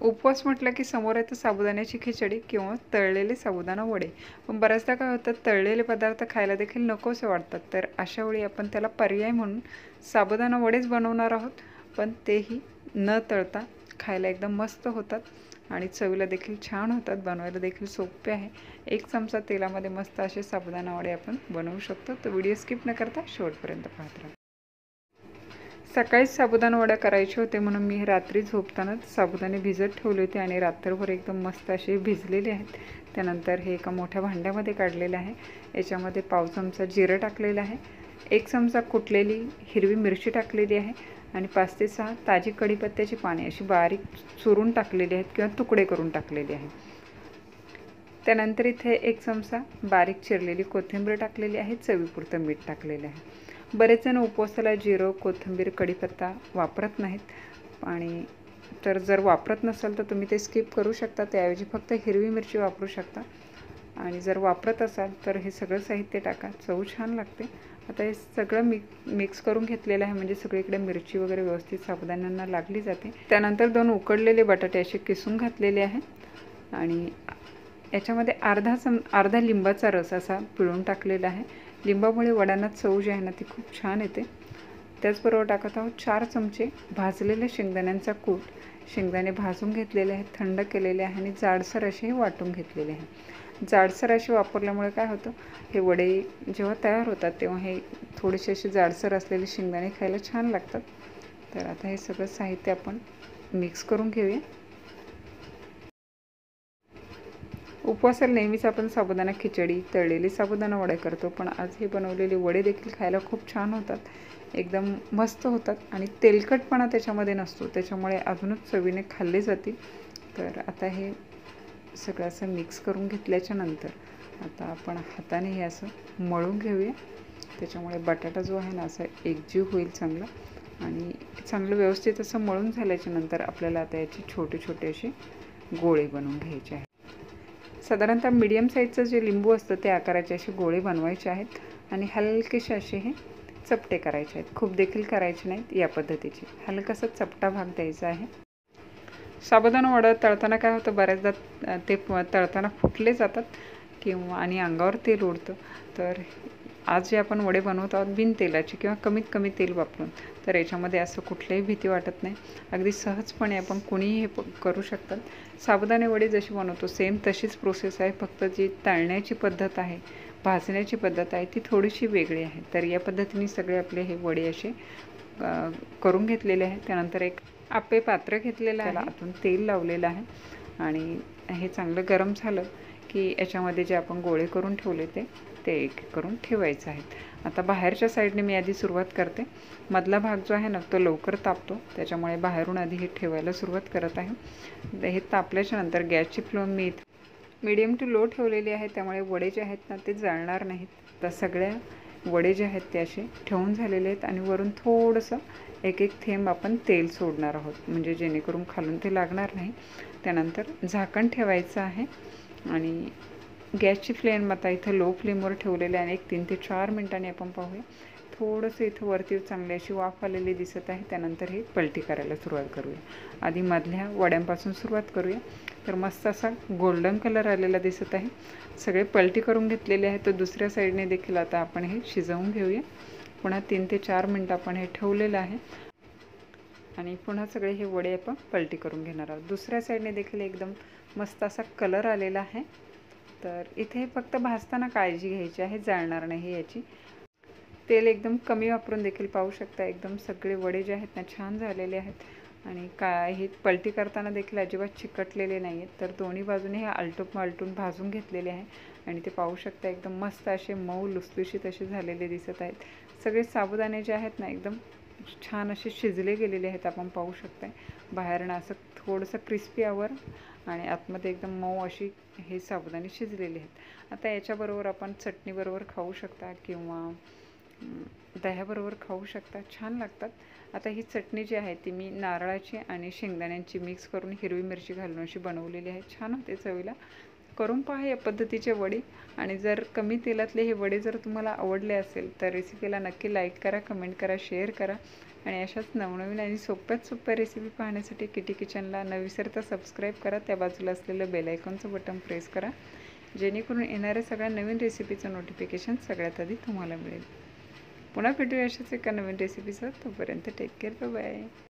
उपवास म्हटलं की समोर येतं साबुदाण्याची खिचडी किंवा तळलेले साबुदाणा वडे. पण बऱ्याचदा काय होतं, तळलेले पदार्थ खायला देखील नकोसे वाटतात. तर अशा वेळी आपण त्याला पर्याय म्हणून साबुदाणा वडेच बनवणार आहोत. पण तेही न तळता खायला एकदम मस्त होतात आणि चवीला देखील छान होतात. बनवायला देखील सोपे आहे. 1 चमचा तेलामध्ये मस्त असे साबुदाणा वडे आपण बनवू शकतो. तर व्हिडिओ स्किप न करता शेवटपर्यंत पाहत राहा. सकाळीच साबुदाणा वडा करायचे होते म्हणून मी रात्री झोपतानाच साबुदाणे भिजत ठेवले होते आणि रात्रभर एकदम मस्त असे भिजलेले आहेत. त्यानंतर हे एका मोठ्या भांड्यामध्ये काढलेलं आहे. याच्यामध्ये पाव चमचा जिरं टाकलेलं आहे, 1 चमचा कुटलेली हिरवी मिरची टाकलेली आहे आणि 5 ते 6 ताजी कढीपत्त्याची पाने अशी बारीक चुरून टाकलेली आहेत किंवा तुकडे करून टाकलेले आहे. त्यानंतर इथे 1 चमचा बारीक चिरलेली कोथिंबीर टाकलेली आहे, चवीपुरतं मीठ टाकलेलं आहे. बरेच जण उपवासाला जिरं, कोथिंबीर, कढीपत्ता वापरत नाहीत आणि तर जर वापरत नसाल तर तुम्ही ते स्किप करू शकता. त्याऐवजी फक्त हिरवी मिरची वापरू शकता आणि जर वापरत असाल तर हे सगळं साहित्य टाका, चव छान लागते. आता हे सगळं मिक्स करून घेतलेलं आहे म्हणजे सगळीकडे मिरची वगैरे व्यवस्थित साबुदाण्यांना लागली जाते. त्यानंतर 2 उकडलेले बटाटे असे किसून घातलेले आहे आणि याच्यामध्ये अर्धा लिंबाचा रस असा पिळून टाकलेला आहे. लिंबामुळे वड्यांना चव जी आहे ना ती खूप छान येते. त्याचबरोबर टाकत आहोत 4 चमचे भाजलेले शेंगदाण्यांचा कूट. शेंगदाणे भाजून घेतलेले आहेत, थंड केलेले आहे आणि जाडसर असे वाटून घेतलेले आहे. जाडसर असे वापरल्यामुळे काय होतं, हे वडे जेव्हा तयार होतात तेव्हा हे थोडेसे असे जाडसर असलेले शेंगदाणे खायला छान लागतात. तर आता हे सगळं साहित्य आपण मिक्स करून घेऊया. उपवासाला नेहमीच आपण साबुदाणा खिचडी, तळलेली साबुदाणा वडे करतो, पण आज हे बनवलेले वडे देखील खायला खूप छान होतात, एकदम मस्त होतात आणि तेलकटपणा त्याच्यामध्ये नसतो, त्याच्यामुळे अजूनच चवीने खाल्ले जातील. तर आता हे सगळं असं मिक्स करून घेतल्याच्या नंतर आता आपण हाताने हे असं मळून घेऊया. त्याच्यामुळे बटाटा जो आहे ना असा एकजीव होईल चांगला आणि चांगलं व्यवस्थित असं मळून झाल्याच्या नंतर आपल्याला आता याचे छोटे छोटे असे गोळे बनवून घ्यायचे आहेत. साधारणतः मीडियम साईजचं जे लिंबू असतं ते आकाराचे असे गोळे बनवायचे आहेत आणि हलकेसे असे हे चपटे करायचे आहेत. खूप देखील करायचे नाहीत, या पद्धतीचे हलकासा चपटा भाग द्यायचा आहे. साबुदाणा वडा तळताना काय होतं, बऱ्याचदा ते तळताना फुटले जातात किंवा आणि अंगावर तेल उडतं. तर आज जे आपण वडे बनवत आहोत बिन तेलाचे किंवा कमीत कमी तेल वापरून, तर याच्यामध्ये असं कुठल्याही भीती वाटत नाही. अगदी सहजपणे आपण कोणीही हे करू शकतात. साबुदाणे वडे जशी बनवतो सेम तशीच प्रोसेस आहे, फक्त जी तळण्याची पद्धत आहे, भाजण्याची पद्धत आहे ती थोडीशी वेगळी आहे. तर या पद्धतीने सगळे आपले हे वडे असे करून घेतलेले आहे. त्यानंतर एक आप्पे पात्र घेतलेलं आहे, आतून तेल लावलेलं आहे आणि हे चांगलं गरम झालं की याच्यामध्ये जे आपण गोळे करून ठेवले ते एक करून ठेवायचं आहे. आता बाहेरच्या साईडने मी आधी सुरुवात करते. मधला भाग जो आहे ना तो लवकर तापतो, त्याच्यामुळे बाहेरून आधी हे ठेवायला सुरुवात करत आहे. हे तापल्याच्या नंतर गॅसची फ्लेम मी मीडियम टू लो ठेवलेली आहे, त्यामुळे वडे जे आहेत ना ते जळणार नाहीत. तर सगळ्या वडे जे आहेत ते असे ठेवून झालेले आहेत आणि वरून थोडंसं एक एक थेंब आपण तेल सोडणार आहोत, म्हणजे जेणेकरून खालून ते लागणार नाही. त्यानंतर झाकण ठेवायचं आहे आणि गॅसची फ्लेम आता इथं लो फ्लेमवर ठेवलेले आहे. 3 ते 4 मिनिटांनी आपण पाहूया. थोडंसं इथं वरती चांगली अशी वाफ आलेली दिसत आहे. त्यानंतर हे पलटी करायला सुरुवात करूया. आधी मधल्या वड्यांपासून सुरुवात करूया. तर मस्त असा गोल्डन कलर आलेला दिसत आहे. सगळे पलटी करून घेतलेले आहे. तर दुसऱ्या साईडने देखील आता आपण हे शिजवून घेऊया. पुन्हा 3 ते 4 मिनिटं आपण हे ठेवलेलं आहे आणि पुन्हा सगळे हे वडे आपण पलटी करून घेणार आहोत. दुसऱ्या साईडने देखील एकदम मस्त असा कलर आलेला आहे. तर इथे फक्त भाजताना काळजी घ्यायची आहे, जळणार नाही याची. तेल एकदम कमी वापरून देखील पाहू शकता, एकदम सगळे वडे जे आहेत ना छान झालेले आहेत आणि हे पलटी करताना देखील अजिबात चिकटलेले नाही आहेत. तर दोन्ही बाजूने हे आलटून भाजून घेतलेले आहे आणि ते पाहू शकता एकदम मस्त असे मऊ लुसलुशीत असे झालेले दिसत आहेत. सगळे साबुदाणे जे आहेत ना एकदम छान असे शिजले गेलेले आहेत, आपण पाहू शकताय. बाहेरनं असं थोडंसं क्रिस्पी आवर आणि आतमध्ये एकदम मऊ अशी हे साबुदाणे शिजलेले आहेत. आता याच्याबरोबर आपण चटणीबरोबर खाऊ शकता किंवा दह्याबरोबर खाऊ शकता, छान लागतात. आता ही चटणी जी आहे ती मी नारळाची आणि शेंगदाण्यांची मिक्स करून हिरवी मिरची घालून अशी बनवलेली आहे, छान होते चवीला. करून पहा या पद्धतीचे वडे. आणि जर कमी तेलातले हे वडे जर तुम्हाला आवडले असेल तर रेसिपीला नक्की लाईक करा, कमेंट करा, शेअर करा आणि अशाच नवनवीन आणि सोप्यात सोप्या रेसिपी पाहण्यासाठी किटी किचनला न विसरता सबस्क्राईब करा. त्या बाजूला असलेलं बेल आयकॉनचं बटन प्रेस करा, जेणेकरून येणाऱ्या सगळ्या नवीन रेसिपीचं नोटिफिकेशन सगळ्यात आधी तुम्हाला मिळेल. पुन्हा भेटूया अशाच एका नवीन रेसिपीसह. तोपर्यंत टेक केअर, बाय.